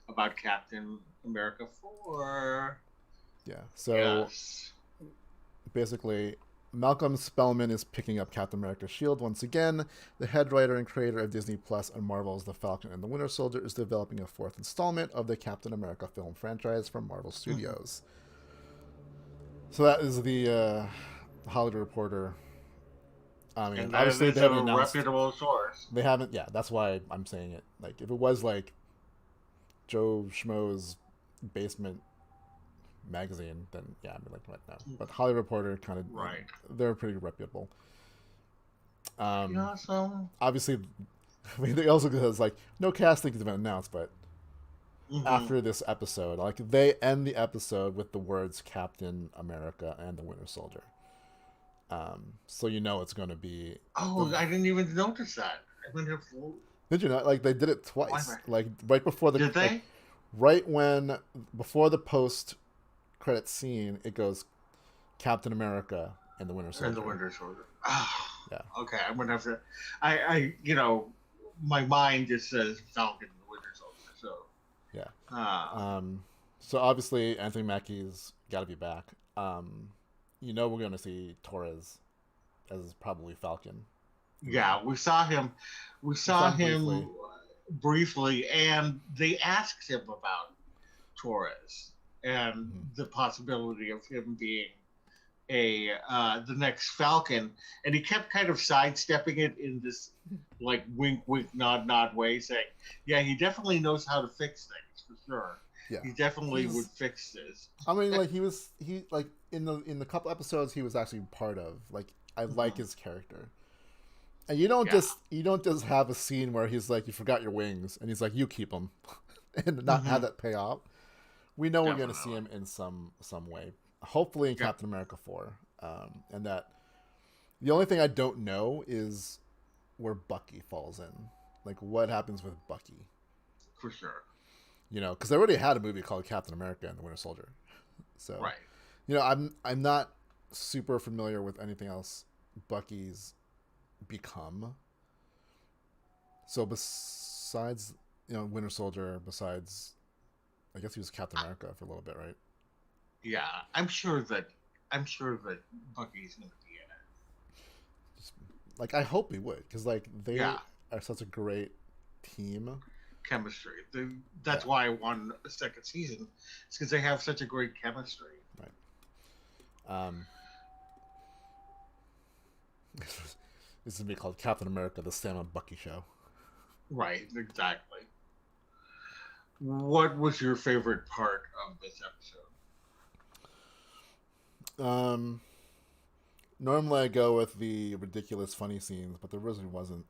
about Captain America 4." yeah. So Yes. basically, Malcolm Spellman is picking up Captain America's shield once again. The head writer and creator of Disney Plus and Marvel's The Falcon and the Winter Soldier is developing a fourth installment of the Captain America film franchise from Marvel Mm-hmm. Studios. So that is the Hollywood Reporter. I mean, And that obviously they is a haven't announced. reputable source. They haven't. Yeah, that's why I'm saying it. Like, if it was like Joe Schmo's basement magazine, then yeah, I'd be like, what? No. But Hollywood Reporter kind of, Right. they're pretty reputable. Yeah, so. Obviously, I mean, they also says like no casting has been announced, but Mm-hmm. after this episode, like they end the episode with the words Captain America and the Winter Soldier. So it's going to be. Oh, I didn't even notice that. I went here for. Did you know? Like they did it twice. Like right before the Did like they? right when before the post credit scene, it goes Captain America and the Winter Soldier. And the Winter Soldier. Oh, Yeah. okay, I'm gonna have to. My mind just says Falcon and the Winter Soldier. So. Yeah. Uh, So obviously Anthony Mackie's got to be back. We're going to see Torres as probably Falcon. yeah, we saw him. We saw him briefly, and they asked him about Torres and the possibility of him being the next Falcon, and he kept kind of sidestepping it in this like wink, wink, nod, nod way, saying, "Yeah, he definitely knows how to fix things for sure. Yeah, he definitely would fix this." I mean, like he like in the couple episodes he was actually part of. Like I like his character, and you don't just have a scene where he's like, "You forgot your wings," and he's like, "You keep them," and not have that pay off. We know we're going to see him in some way. Hopefully in Captain America 4. And that the only thing I don't know is where Bucky falls in. Like what happens with Bucky. For sure. Because they already had a movie called Captain America and the Winter Soldier. So right. I'm not super familiar with anything else Bucky's become. So besides, Winter Soldier, besides I guess he was Captain America for a little bit, right? Yeah, I'm sure that Bucky's gonna be in it. Just, like I hope he would, because like they Yeah. are such a great team. Chemistry. That's why I won a second season. It's because they have such a great chemistry. Right. This is gonna be called Captain America: The Sam and Bucky Show. Right. Exactly. What was your favorite part of this episode? Normally I go with the ridiculous funny scenes, but there really wasn't.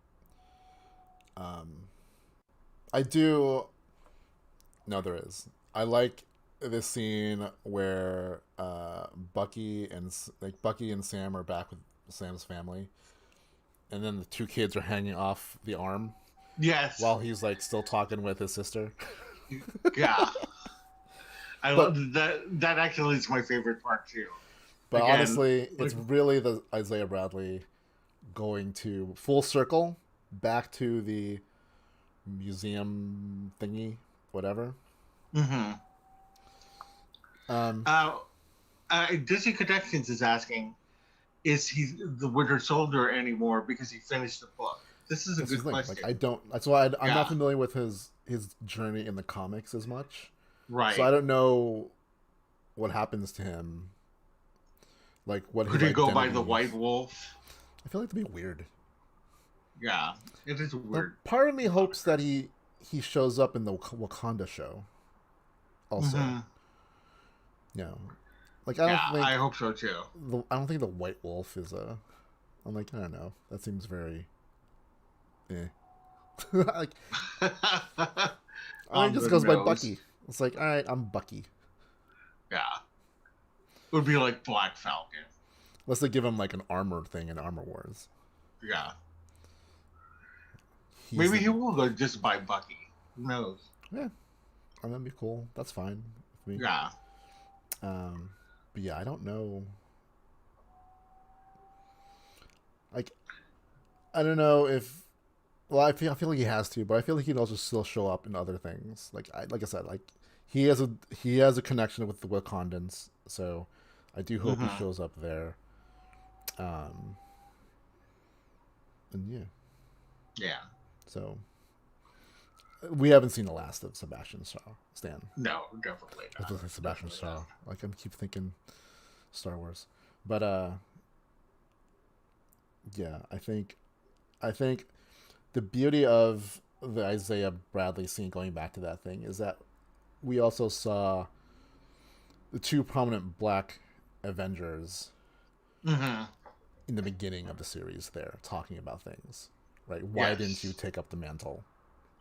I do. No, there is. I like this scene where Bucky and Sam are back with Sam's family, and then the two kids are hanging off the arm. Yes. While he's like still talking with his sister. Yeah. I love that. That actually is my favorite part too. But again, honestly, it's really the Isaiah Bradley going to full circle back to the museum thingy, whatever. Mm-hmm. Disney Connections is asking, is he the Winter Soldier anymore because he finished the book? This is a good question. Like, I don't. That's why I'm not familiar with his journey in the comics as much. Right. So I don't know what happens to him. Like what could he go by the White Wolf? I feel like it'd be weird. Yeah, it is Now, weird. part of me hopes that he shows up in the Wakanda show. Also, Mm-hmm. you know, like Yeah, I hope so too. I don't think the White Wolf is a. I'm like, I don't know. That seems very. Eh. Like, I mean, it On just the goes by nose. Bucky. It's like, all right, I'm Bucky. Yeah, it would be like Black Falcon. Unless they give him like an armor thing in Armor Wars. Yeah, He's maybe the he will go just by Bucky. Who knows? yeah. Oh, that'd be cool. That's fine with me. Yeah. Um, but yeah, I don't know. Like, I don't know if. Well, I feel like he has to, but I feel like he'd also still show up in other things. Like I said, like he has a connection with the Wakandans, so I do hope he Mm-hmm. shows up there. Um, and yeah, Yeah. so we haven't seen the last of Stan. No, definitely I was not. gonna say Sebastian Definitely Shaw. not. Like I keep thinking Star Wars, but yeah, I think the beauty of the Isaiah Bradley scene, going back to that thing, is that we also saw the two prominent Black Avengers Mm-hmm. in the beginning of the series there talking about things, right? Why didn't you Yes. take up the mantle?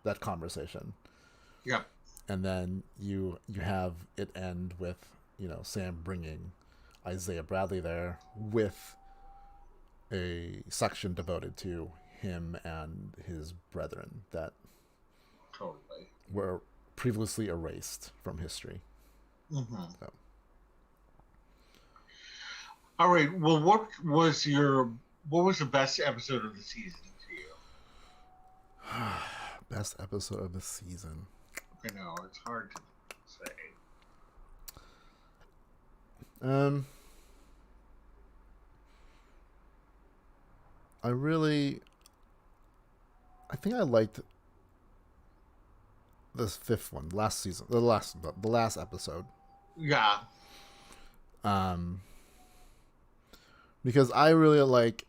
That conversation, Yep. and then you have it end with Sam bringing Isaiah Bradley there with a section devoted to him and his brethren that Totally. were previously erased from history. Mm-hmm. So, All right. Well, what was the best episode of the season to you? best episode of the season. I know it's hard to say. Um, I really, I think I liked this fifth one, last season, the last episode. Yeah. Um, because I really like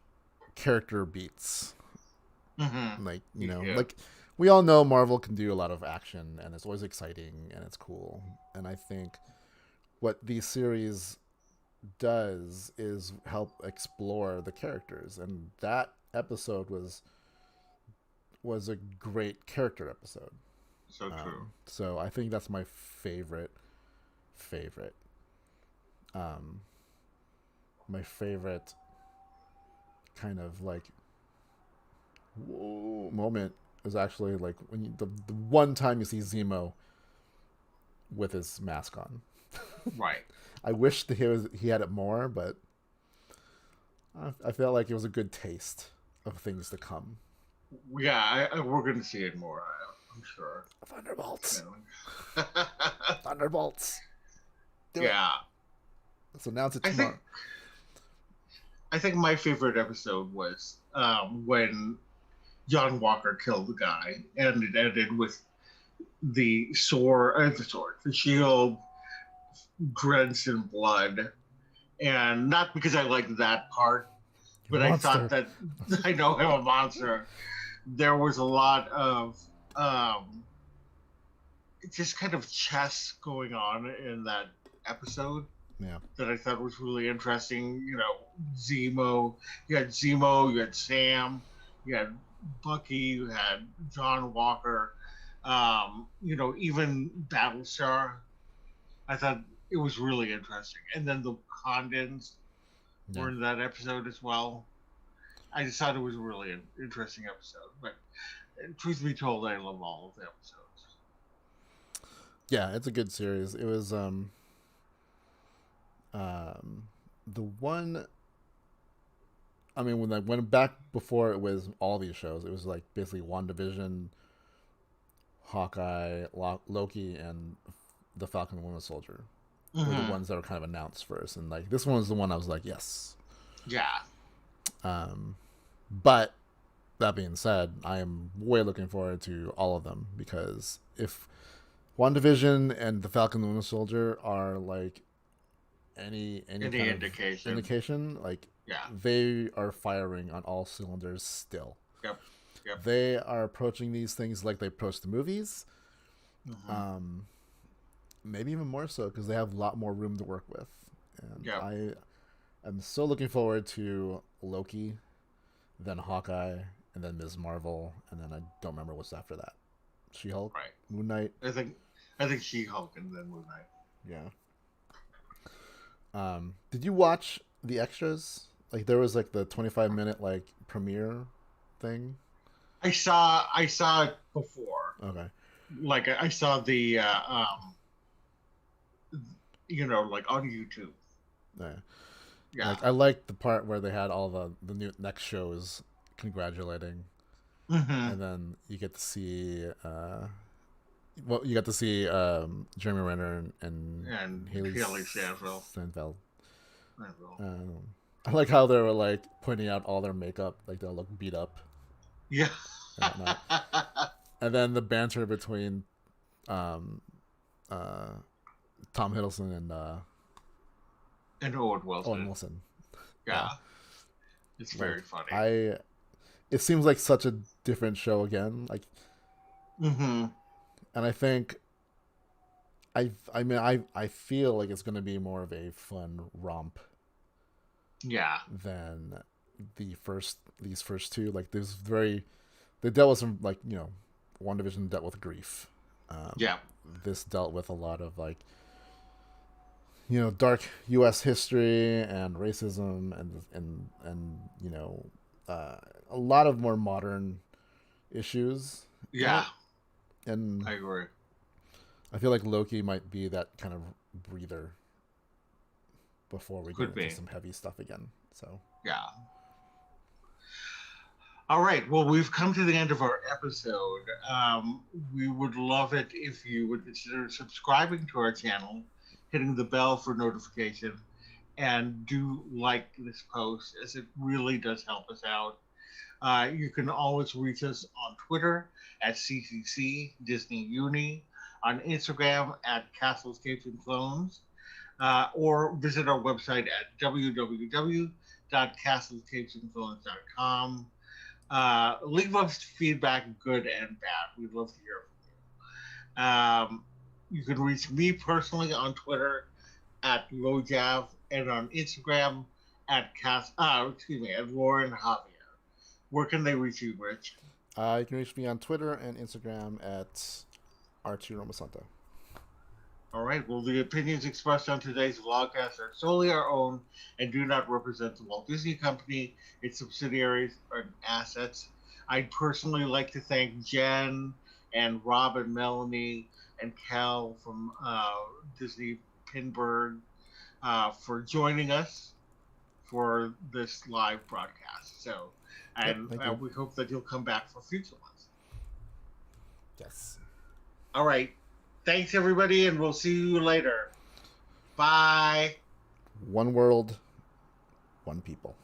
character beats. Mm-hmm. Like, Yeah. like we all know Marvel can do a lot of action and it's always exciting and it's cool. And I think what these series does is help explore the characters, and that episode was a great character episode. So true. So I think that's my favorite. Um, my favorite kind of like whoa moment is actually like when the one time you see Zemo with his mask on. Right. I wish that he had it more, but I felt like it was a good taste of things to come. Yeah. We're going to see it more. I'm sure. Thunderbolts. You know. Thunderbolts. Do it. Yeah. Let's announce it I tomorrow. think I think my favorite episode was when John Walker killed the guy, and it ended with the shield drenched in blood, and not because I liked that part, You but I thought monster. that I know I'm a monster. There was a lot of um, just kind of chess going on in that episode Yeah. that I thought was really interesting. Zemo, you had Sam, you had Bucky, you had John Walker, even Battlestar. I thought it was really interesting. And then the Condens Yeah. were in that episode as well. I just thought it was a really interesting episode. But truth be told, I love all of the episodes. Yeah, it's a good series. It was the one. I mean, when I went back before it was all these shows, it was like basically WandaVision, Hawkeye, Loki, and the Falcon and Winter Soldier were the Mm-hmm. ones that were kind of announced first, and like this one was the one I was like, yes. Yeah. But that being said, I am way looking forward to all of them because if WandaVision and the Falcon and Winter Soldier are like any kind indication. of indication, like Yeah. they are firing on all cylinders still. Yep. Yep. They are approaching these things like they approach the movies. Mm-hmm. Maybe even more so because they have a lot more room to work with. And Yep. I'm so looking forward to Loki, then Hawkeye, and then Ms. Marvel, and then I don't remember what's after that. She-Hulk, Right. Moon Knight. I think She-Hulk and then Moon Knight. Yeah. Did you watch the extras? Like there was like the 25-minute like premiere thing. I saw it before. Okay. Like I saw the like on YouTube. Yeah. Yeah. Like I liked the part where they had all the new next shows congratulating, Mm-hmm. and then you get to see you got to see Jeremy Renner and And Haley Haley Stanfield. Steinfeld. I will. Um, I like how they were like pointing out all their makeup, like they all look beat up Yeah. and whatnot. And then the banter between um, uh, Tom Hiddleston and And Owen Wilson. Owen Wilson. Yeah. It's very Like, funny. it seems like such a different show again. Like, Mm-hmm. and I think I feel like it's gonna be more of a fun romp Yeah. than these first two. Like, they dealt with some like WandaVision dealt with grief. Yeah. This dealt with a lot of like dark U.S. history and racism and a lot of more modern issues. Yeah. And I agree. I feel like Loki might be that kind of breather before we Could get into be. some heavy stuff again. So Yeah. All right. Well, we've come to the end of our episode. We would love it if you would consider subscribing to our channel, hitting the bell for notification, and do like this post as it really does help us out. You can always reach us on Twitter at CCC Disney Uni, on Instagram at Castles, Capes, and Clones, or visit our website at www.castlescapesandclones.com. Leave us feedback, good and bad. We'd love to hear from you. You can reach me personally on Twitter at Lojav and on Instagram at at Loren Javier. Where can they reach you, Rich? you can reach me on Twitter and Instagram at Archie Romasanto. All right. Well, the opinions expressed on today's vlogcast are solely our own and do not represent the Walt Disney Company, its subsidiaries, or assets. I'd personally like to thank Jen and Rob and Melanie and Cal from Disney Pinburg for joining us for this live broadcast. So, and we hope that you'll come back for future ones. Yes. All right. Thanks, everybody, and we'll see you later. Bye. One world, one people.